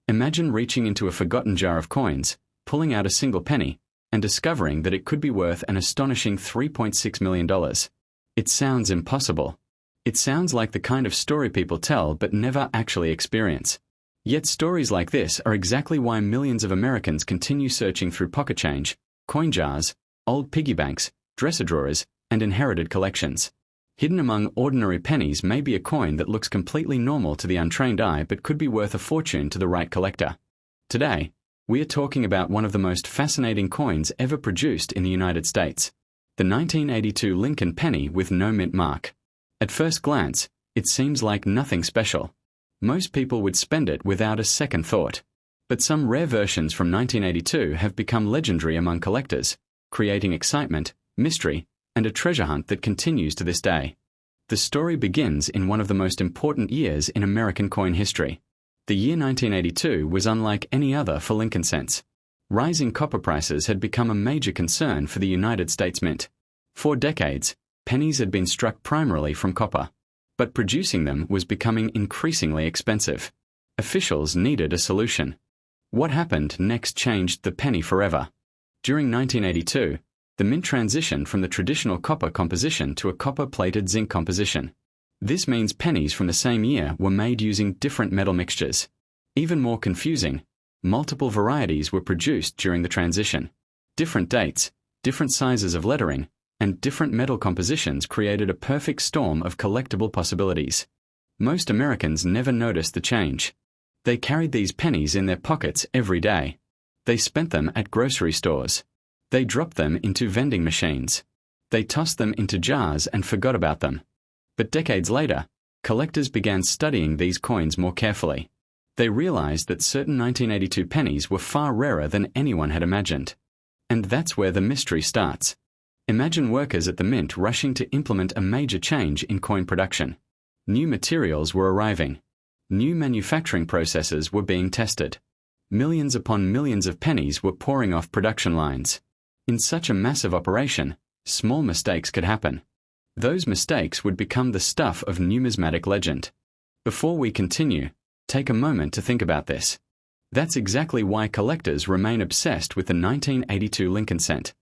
Imagine reaching into a forgotten jar of coins, pulling out a single penny, and discovering that it could be worth an astonishing $3.6 million. It sounds impossible. It sounds like the kind of story people tell but never actually experience. Yet stories like this are exactly why millions of Americans continue searching through pocket change, coin jars, old piggy banks, dresser drawers, and inherited collections. Hidden among ordinary pennies may be a coin that looks completely normal to the untrained eye but could be worth a fortune to the right collector. Today, we are talking about one of the most fascinating coins ever produced in the United States, the 1982 Lincoln penny with no mint mark. At first glance, it seems like nothing special. Most people would spend it without a second thought. But some rare versions from 1982 have become legendary among collectors, creating excitement, mystery, and a treasure hunt that continues to this day. The story begins in one of the most important years in American coin history. The year 1982 was unlike any other for Lincoln cents. Rising copper prices had become a major concern for the United States Mint. For decades, pennies had been struck primarily from copper. But producing them was becoming increasingly expensive. Officials needed a solution. What happened next changed the penny forever. During 1982, the mint transitioned from the traditional copper composition to a copper-plated zinc composition. This means pennies from the same year were made using different metal mixtures. Even more confusing, multiple varieties were produced during the transition. Different dates, different sizes of lettering, and different metal compositions created a perfect storm of collectible possibilities. Most Americans never noticed the change. They carried these pennies in their pockets every day. They spent them at grocery stores. They dropped them into vending machines. They tossed them into jars and forgot about them. But decades later, collectors began studying these coins more carefully. They realized that certain 1982 pennies were far rarer than anyone had imagined. And that's where the mystery starts. Imagine workers at the mint rushing to implement a major change in coin production. New materials were arriving. New manufacturing processes were being tested. Millions upon millions of pennies were pouring off production lines. In such a massive operation, small mistakes could happen. Those mistakes would become the stuff of numismatic legend. Before we continue, take a moment to think about this. That's exactly why collectors remain obsessed with the 1982 Lincoln cent.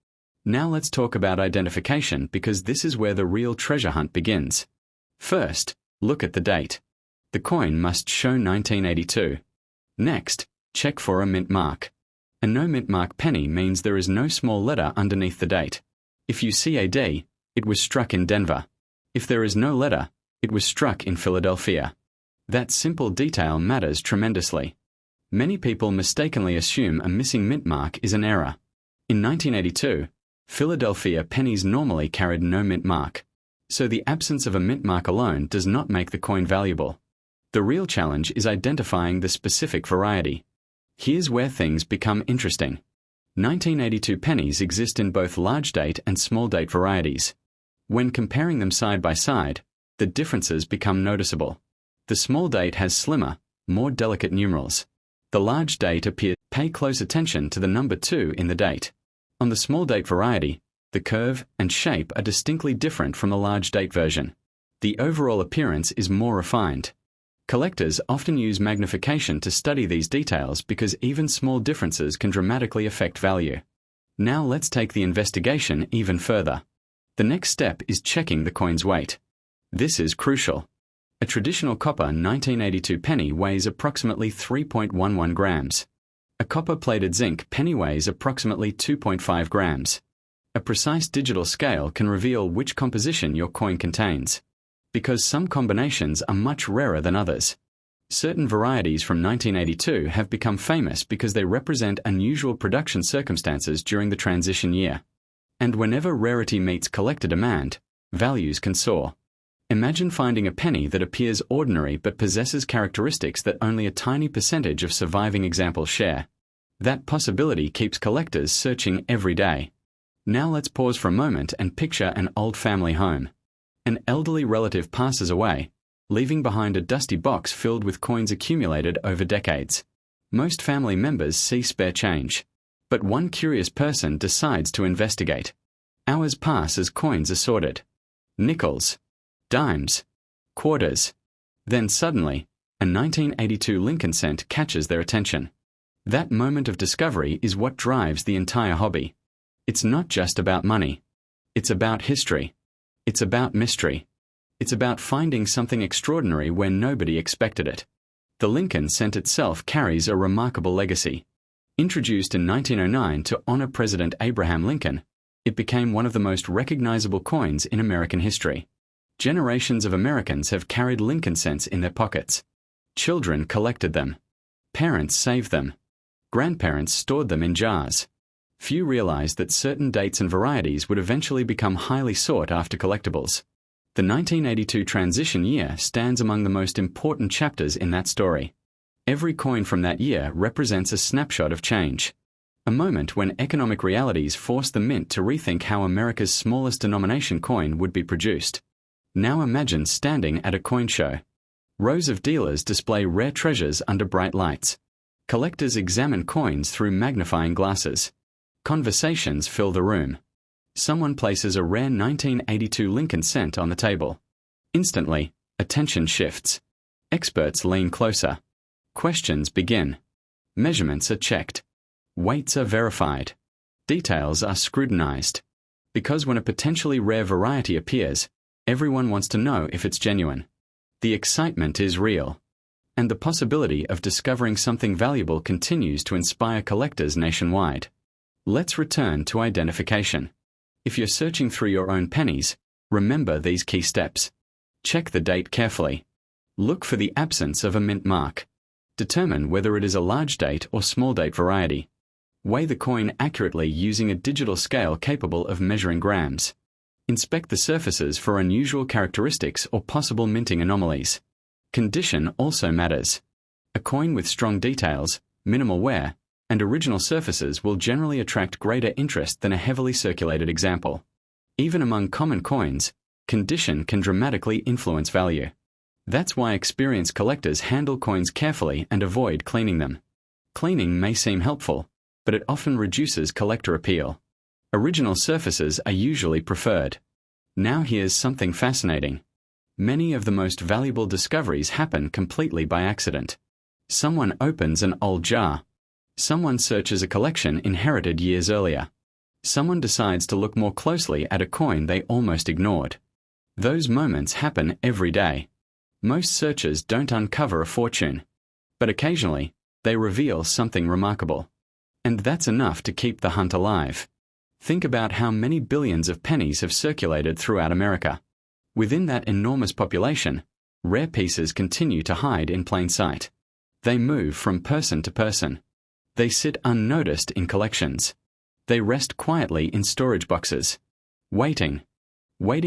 Now let's talk about identification because this is where the real treasure hunt begins. First, look at the date. The coin must show 1982. Next, check for a mint mark. A no mint mark penny means there is no small letter underneath the date. If you see a D, it was struck in Denver. If there is no letter, it was struck in Philadelphia. That simple detail matters tremendously. Many people mistakenly assume a missing mint mark is an error. In 1982, Philadelphia pennies normally carried no mint mark. So the absence of a mint mark alone does not make the coin valuable. The real challenge is identifying the specific variety. Here's where things become interesting. 1982 pennies exist in both large date and small date varieties. When comparing them side by side, the differences become noticeable. The small date has slimmer, more delicate numerals. The large date appears. Pay close attention to the number 2 in the date. On the small date variety, the curve and shape are distinctly different from the large date version. The overall appearance is more refined. Collectors often use magnification to study these details because even small differences can dramatically affect value. Now let's take the investigation even further. The next step is checking the coin's weight. This is crucial. A traditional copper 1982 penny weighs approximately 3.11 grams. A copper-plated zinc penny weighs approximately 2.5 grams. A precise digital scale can reveal which composition your coin contains. Because some combinations are much rarer than others. Certain varieties from 1982 have become famous because they represent unusual production circumstances during the transition year. And whenever rarity meets collector demand, values can soar. Imagine finding a penny that appears ordinary but possesses characteristics that only a tiny percentage of surviving examples share. That possibility keeps collectors searching every day. Now let's pause for a moment and picture an old family home. An elderly relative passes away, leaving behind a dusty box filled with coins accumulated over decades. Most family members see spare change. But one curious person decides to investigate. Hours pass as coins are sorted. Nickels, dimes, quarters. Then suddenly, A 1982 Lincoln cent catches their attention. That moment of discovery is what drives the entire hobby. It's not just about money. It's about history. It's about mystery. It's about finding something extraordinary where nobody expected it. The Lincoln cent itself carries a remarkable legacy. Introduced in 1909 to honor President Abraham Lincoln, it became one of the most recognizable coins in American history. Generations of Americans have carried Lincoln cents in their pockets. Children collected them. Parents saved them. Grandparents stored them in jars. Few realized that certain dates and varieties would eventually become highly sought-after collectibles. The 1982 transition year stands among the most important chapters in that story. Every coin from that year represents a snapshot of change. A moment when economic realities forced the mint to rethink how America's smallest denomination coin would be produced. Now imagine standing at a coin show. Rows of dealers display rare treasures under bright lights. Collectors examine coins through magnifying glasses. Conversations fill the room. Someone places a rare 1982 Lincoln cent on the table. Instantly, attention shifts. Experts lean closer. Questions begin. Measurements are checked. Weights are verified. Details are scrutinized. Because when a potentially rare variety appears, everyone wants to know if it's genuine. The excitement is real. And the possibility of discovering something valuable continues to inspire collectors nationwide. Let's return to identification. If you're searching through your own pennies, remember these key steps. Check the date carefully. Look for the absence of a mint mark. Determine whether it is a large date or small date variety. Weigh the coin accurately using a digital scale capable of measuring grams. Inspect the surfaces for unusual characteristics or possible minting anomalies. Condition also matters. A coin with strong details, minimal wear, and original surfaces will generally attract greater interest than a heavily circulated example. Even among common coins, condition can dramatically influence value. That's why experienced collectors handle coins carefully and avoid cleaning them. Cleaning may seem helpful, but it often reduces collector appeal. Original surfaces are usually preferred. Now here's something fascinating. Many of the most valuable discoveries happen completely by accident. Someone opens an old jar. Someone searches a collection inherited years earlier. Someone decides to look more closely at a coin they almost ignored. Those moments happen every day. Most searchers don't uncover a fortune, but occasionally they reveal something remarkable. And that's enough to keep the hunt alive. Think about how many billions of pennies have circulated throughout America. Within that enormous population, rare pieces continue to hide in plain sight. They move from person to person. They sit unnoticed in collections. They rest quietly in storage boxes, waiting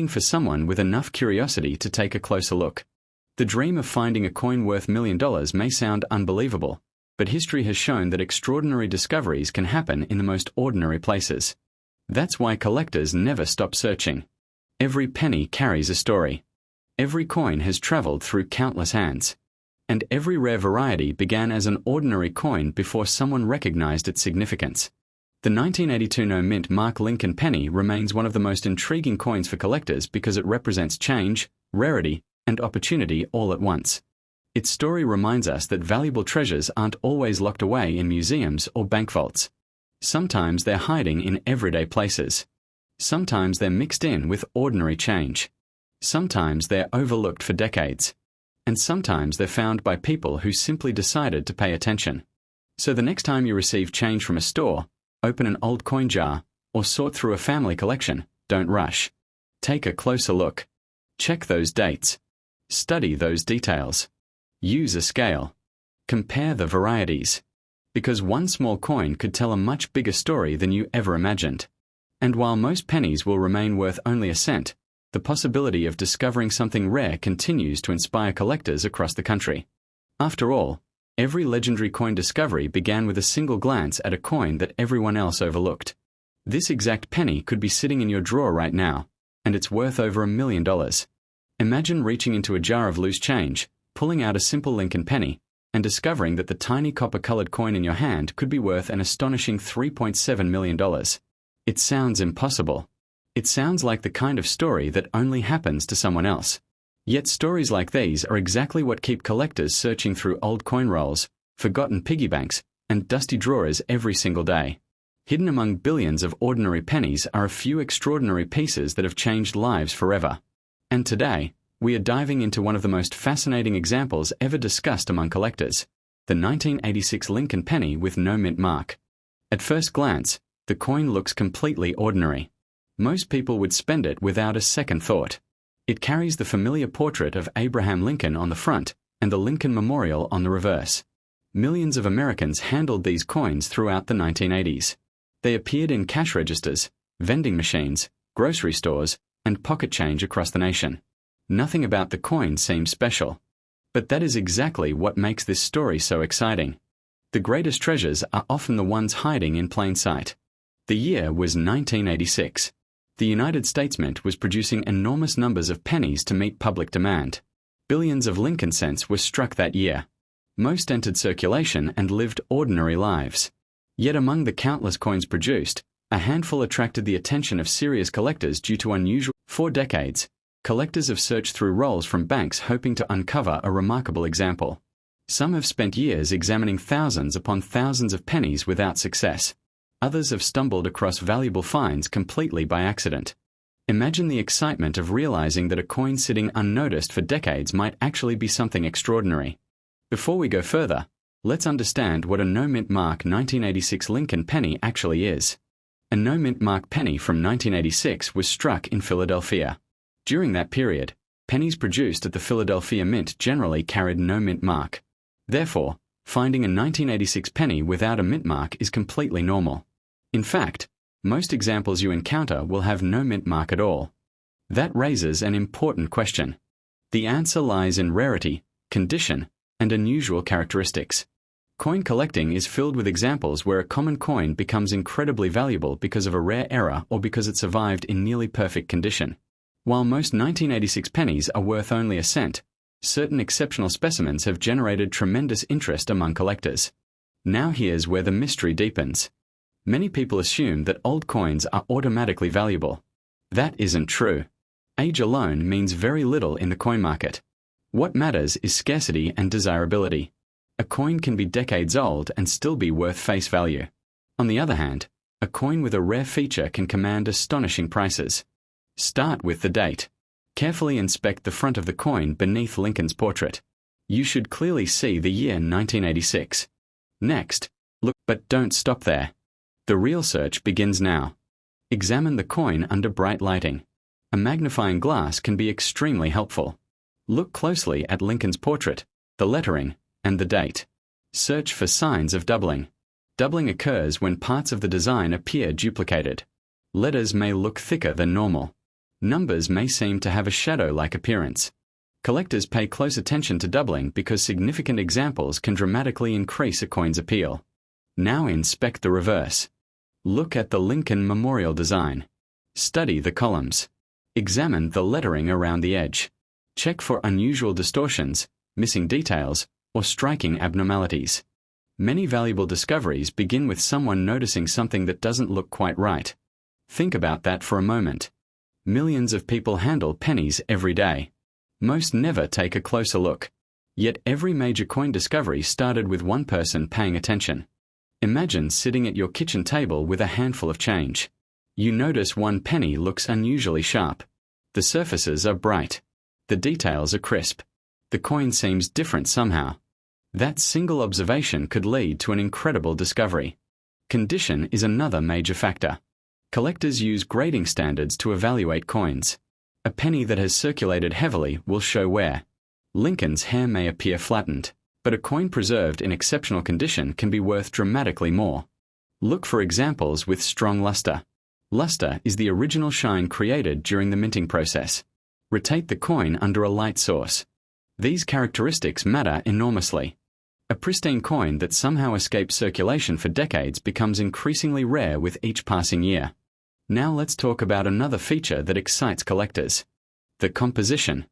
for someone with enough curiosity to take a closer look. The dream of finding a coin worth $1 million may sound unbelievable, but history has shown that extraordinary discoveries can happen in the most ordinary places. That's why collectors never stop searching. Every penny carries a story. Every coin has traveled through countless hands. And every rare variety began as an ordinary coin before someone recognized its significance. The 1982 no-mint Mark Lincoln penny remains one of the most intriguing coins for collectors because it represents change, rarity, and opportunity all at once. Its story reminds us that valuable treasures aren't always locked away in museums or bank vaults. Sometimes they're hiding in everyday places. Sometimes they're mixed in with ordinary change. Sometimes they're overlooked for decades. And sometimes they're found by people who simply decided to pay attention. So the next time you receive change from a store, open an old coin jar, or sort through a family collection, don't rush. Take a closer look. Check those dates. Study those details. Use a scale. Compare the varieties. Because one small coin could tell a much bigger story than you ever imagined. And while most pennies will remain worth only a cent, the possibility of discovering something rare continues to inspire collectors across the country. After all, every legendary coin discovery began with a single glance at a coin that everyone else overlooked. This exact penny could be sitting in your drawer right now, and it's worth over $1 million. Imagine reaching into a jar of loose change, pulling out a simple Lincoln penny, and discovering that the tiny copper-colored coin in your hand could be worth an astonishing $3.7 million. It sounds impossible. It sounds like the kind of story that only happens to someone else. Yet stories like these are exactly what keep collectors searching through old coin rolls, forgotten piggy banks, and dusty drawers every single day. Hidden among billions of ordinary pennies are a few extraordinary pieces that have changed lives forever. And today, we are diving into one of the most fascinating examples ever discussed among collectors, the 1986 Lincoln penny with no mint mark. At first glance, the coin looks completely ordinary. Most people would spend it without a second thought. It carries the familiar portrait of Abraham Lincoln on the front and the Lincoln Memorial on the reverse. Millions of Americans handled these coins throughout the 1980s. They appeared in cash registers, vending machines, grocery stores, and pocket change across the nation. Nothing about the coin seems special. But that is exactly what makes this story so exciting. The greatest treasures are often the ones hiding in plain sight. The year was 1986. The United States Mint was producing enormous numbers of pennies to meet public demand. Billions of Lincoln cents were struck that year. Most entered circulation and lived ordinary lives. Yet among the countless coins produced, a handful attracted the attention of serious collectors due to unusual. For decades, collectors have searched through rolls from banks hoping to uncover a remarkable example. Some have spent years examining thousands upon thousands of pennies without success. Others have stumbled across valuable finds completely by accident. Imagine the excitement of realizing that a coin sitting unnoticed for decades might actually be something extraordinary. Before we go further, let's understand what a no-mint mark 1986 Lincoln penny actually is. A no-mint mark penny from 1986 was struck in Philadelphia. During that period, pennies produced at the Philadelphia Mint generally carried no mint mark. Therefore, finding a 1986 penny without a mint mark is completely normal. In fact, most examples you encounter will have no mint mark at all. That raises an important question. The answer lies in rarity, condition, and unusual characteristics. Coin collecting is filled with examples where a common coin becomes incredibly valuable because of a rare error or because it survived in nearly perfect condition. While most 1986 pennies are worth only a cent, certain exceptional specimens have generated tremendous interest among collectors. Now here's where the mystery deepens. Many people assume that old coins are automatically valuable. That isn't true. Age alone means very little in the coin market. What matters is scarcity and desirability. A coin can be decades old and still be worth face value. On the other hand, a coin with a rare feature can command astonishing prices. Start with the date. Carefully inspect the front of the coin beneath Lincoln's portrait. You should clearly see the year 1986. Next, look, but don't stop there. The real search begins now. Examine the coin under bright lighting. A magnifying glass can be extremely helpful. Look closely at Lincoln's portrait, the lettering, and the date. Search for signs of doubling. Doubling occurs when parts of the design appear duplicated. Letters may look thicker than normal. Numbers may seem to have a shadow-like appearance. Collectors pay close attention to doubling because significant examples can dramatically increase a coin's appeal. Now inspect the reverse. Look at the Lincoln Memorial design. Study the columns. Examine the lettering around the edge. Check for unusual distortions, missing details, or striking abnormalities. Many valuable discoveries begin with someone noticing something that doesn't look quite right. Think about that for a moment. Millions of people handle pennies every day. Most never take a closer look. Yet every major coin discovery started with one person paying attention. Imagine sitting at your kitchen table with a handful of change. You notice one penny looks unusually sharp. The surfaces are bright. The details are crisp. The coin seems different somehow. That single observation could lead to an incredible discovery. Condition is another major factor. Collectors use grading standards to evaluate coins. A penny that has circulated heavily will show wear. Lincoln's hair may appear flattened, but a coin preserved in exceptional condition can be worth dramatically more. Look for examples with strong luster. Luster is the original shine created during the minting process. Rotate the coin under a light source. These characteristics matter enormously. A pristine coin that somehow escapes circulation for decades becomes increasingly rare with each passing year. Now let's talk about another feature that excites collectors. The composition.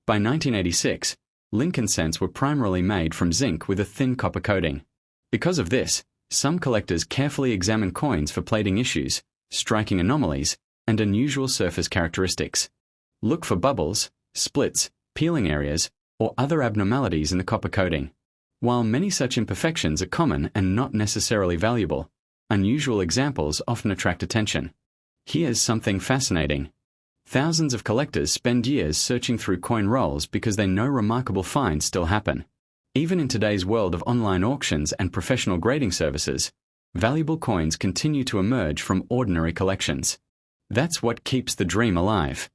By 1986, Lincoln cents were primarily made from zinc with a thin copper coating. Because of this, some collectors carefully examine coins for plating issues, striking anomalies, and unusual surface characteristics. Look for bubbles, splits, peeling areas, or other abnormalities in the copper coating. While many such imperfections are common and not necessarily valuable, unusual examples often attract attention. Here's something fascinating. Thousands of collectors spend years searching through coin rolls because they know remarkable finds still happen. Even in today's world of online auctions and professional grading services, valuable coins continue to emerge from ordinary collections. That's what keeps the dream alive.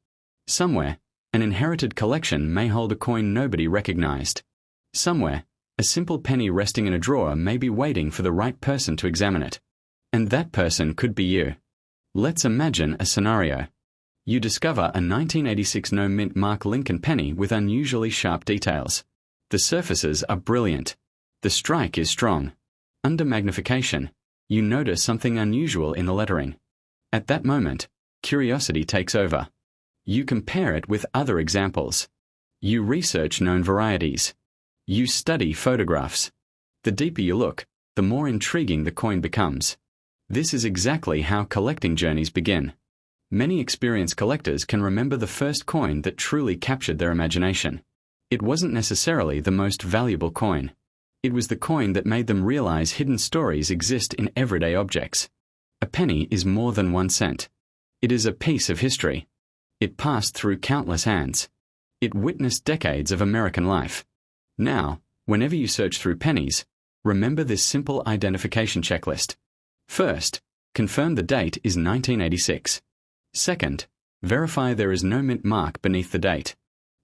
Somewhere, an inherited collection may hold a coin nobody recognized. Somewhere, a simple penny resting in a drawer may be waiting for the right person to examine it. And that person could be you. Let's imagine a scenario. You discover a 1986 no-mint Mark Lincoln penny with unusually sharp details. The surfaces are brilliant. The strike is strong. Under magnification, you notice something unusual in the lettering. At that moment, curiosity takes over. You compare it with other examples. You research known varieties. You study photographs. The deeper you look, the more intriguing the coin becomes. This is exactly how collecting journeys begin. Many experienced collectors can remember the first coin that truly captured their imagination. It wasn't necessarily the most valuable coin. It was the coin that made them realize hidden stories exist in everyday objects. A penny is more than 1 cent. It is a piece of history. It passed through countless hands. It witnessed decades of American life. Now, whenever you search through pennies, remember this simple identification checklist. First, confirm the date is 1986. Second, verify there is no mint mark beneath the date.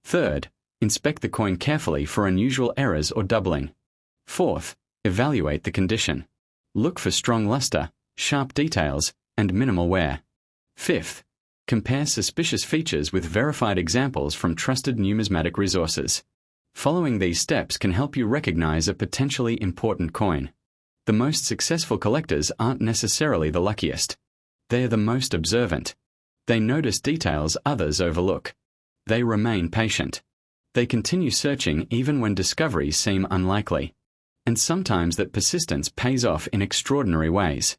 Third, inspect the coin carefully for unusual errors or doubling. Fourth, evaluate the condition. Look for strong luster, sharp details, and minimal wear. Fifth, compare suspicious features with verified examples from trusted numismatic resources. Following these steps can help you recognize a potentially important coin. The most successful collectors aren't necessarily the luckiest. They are the most observant. They notice details others overlook. They remain patient. They continue searching even when discoveries seem unlikely. And sometimes that persistence pays off in extraordinary ways.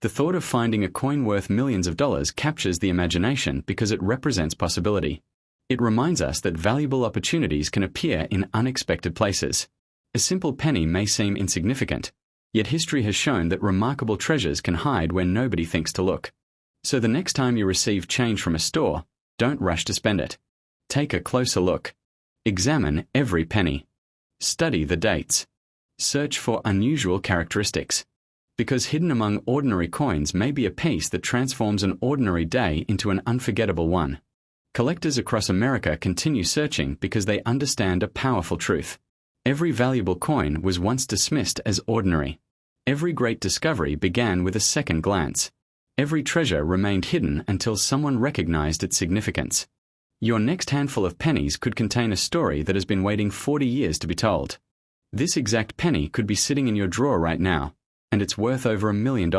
The thought of finding a coin worth millions of dollars captures the imagination because it represents possibility. It reminds us that valuable opportunities can appear in unexpected places. A simple penny may seem insignificant, yet history has shown that remarkable treasures can hide where nobody thinks to look. So the next time you receive change from a store, don't rush to spend it. Take a closer look. Examine every penny. Study the dates. Search for unusual characteristics. Because hidden among ordinary coins may be a piece that transforms an ordinary day into an unforgettable one. Collectors across America continue searching because they understand a powerful truth. Every valuable coin was once dismissed as ordinary. Every great discovery began with a second glance. Every treasure remained hidden until someone recognized its significance. Your next handful of pennies could contain a story that has been waiting 40 years to be told. This exact penny could be sitting in your drawer right now, and it's worth over $1 million.